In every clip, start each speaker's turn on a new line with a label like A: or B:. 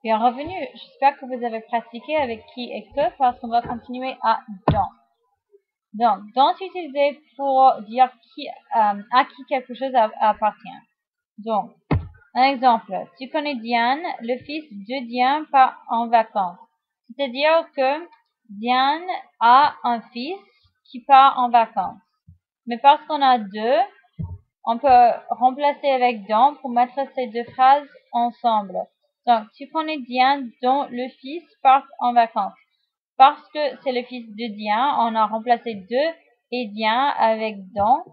A: Bienvenue. J'espère que vous avez pratiqué avec qui et que parce qu'on va continuer à dans. Donc, dans est utilisé pour dire à qui quelque chose appartient. Donc, un exemple. Tu connais Diane, le fils de Diane part en vacances. C'est-à-dire que Diane a un fils qui part en vacances. Mais parce qu'on a deux, on peut remplacer avec dans pour mettre ces deux phrases ensemble. Donc, tu connais Diane dont le fils part en vacances. Parce que c'est le fils de Diane, on a remplacé deux et Diane avec dans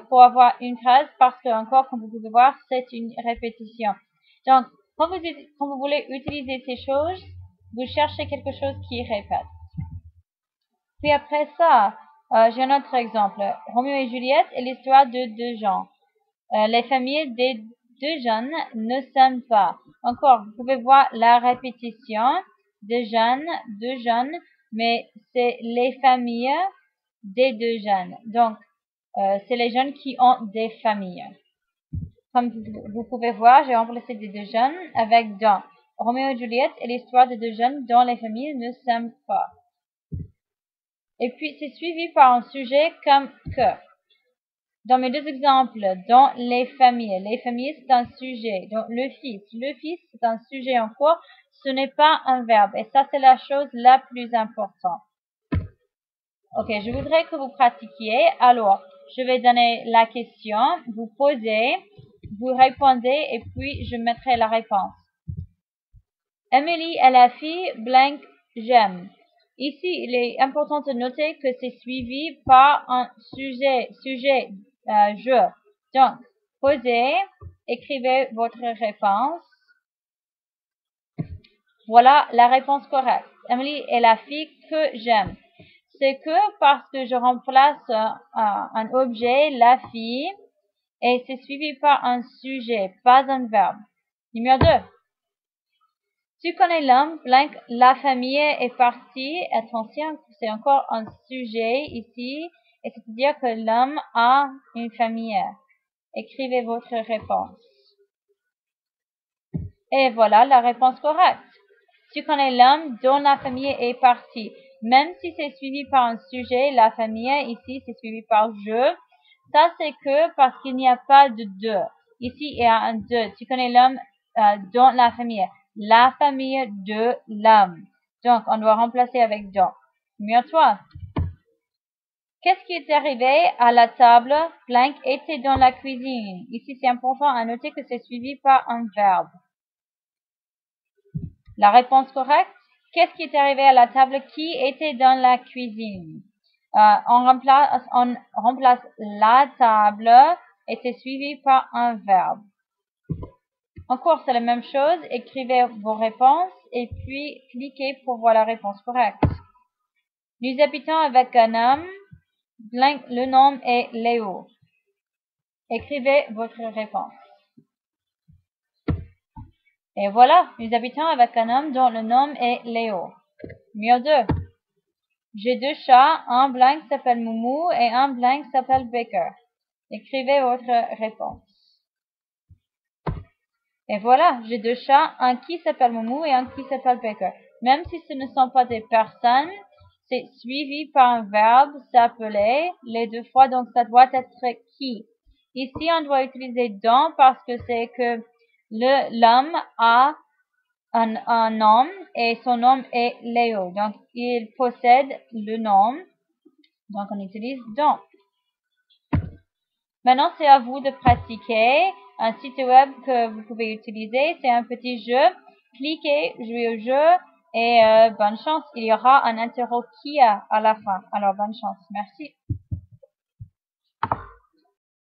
A: pour avoir une phrase parce que, encore, comme vous pouvez voir, c'est une répétition. Donc, quand vous voulez utiliser ces choses, vous cherchez quelque chose qui répète. Puis après ça, j'ai un autre exemple. Roméo et Juliette est l'histoire de deux gens. Les familles des deux jeunes ne s'aiment pas. Encore, vous pouvez voir la répétition de deux jeunes, mais c'est les familles des deux jeunes. Donc, c'est les jeunes qui ont des familles. Comme vous pouvez voir, j'ai remplacé des deux jeunes avec dans. Roméo et Juliette est l'histoire de deux jeunes dont les familles ne s'aiment pas. Et puis, c'est suivi par un sujet comme que. Dans mes deux exemples, dans les familles c'est un sujet. Donc, le fils, c'est un sujet en cours, ce n'est pas un verbe. Et ça, c'est la chose la plus importante. Ok, je voudrais que vous pratiquiez. Alors, je vais donner la question, vous posez, vous répondez et puis je mettrai la réponse. Emily est la fille blank j'aime. Ici, il est important de noter que c'est suivi par un sujet, je. Donc, posez, écrivez votre réponse. Voilà la réponse correcte. Emily est la fille que j'aime. C'est que parce que je remplace un objet, la fille, et c'est suivi par un sujet, pas un verbe. Numéro 2. Tu connais l'homme, blank, la famille est partie. Attention, c'est encore un sujet ici, et c'est-à-dire que l'homme a une famille. Écrivez votre réponse. Et voilà la réponse correcte. Tu connais l'homme dont la famille est partie. Même si c'est suivi par un sujet, la famille, ici, c'est suivi par je. Ça, c'est que parce qu'il n'y a pas de deux. Ici, il y a un deux. Tu connais l'homme dont la famille. La famille de l'homme. Donc, on doit remplacer avec dont. Numéro 3. Qu'est-ce qui est arrivé à la table? Blank était dans la cuisine. Ici, c'est important à noter que c'est suivi par un verbe. La réponse correcte, qu'est-ce qui est arrivé à la table? Qui était dans la cuisine? On remplace la table et c'est suivi par un verbe. Encore, c'est la même chose. Écrivez vos réponses et puis cliquez pour voir la réponse correcte. Nous habitons avec un homme. Le nom est Léo. Écrivez votre réponse. Et voilà, nous habitons avec un homme dont le nom est Léo. Numéro 2. J'ai deux chats, un blanc s'appelle Moumou et un blanc s'appelle Baker. Écrivez votre réponse. Et voilà, j'ai deux chats, un qui s'appelle Moumou et un qui s'appelle Baker. Même si ce ne sont pas des personnes, c'est suivi par un verbe, s'appeler, les deux fois, donc ça doit être qui. Ici, on doit utiliser dans parce que c'est que l'homme a un nom et son nom est Léo. Donc, il possède le nom. Donc, on utilise dans. Maintenant, c'est à vous de pratiquer. Un site web que vous pouvez utiliser, c'est un petit jeu. Cliquez, jouez au jeu et bonne chance. Il y aura un interro qui à la fin. Alors, bonne chance. Merci.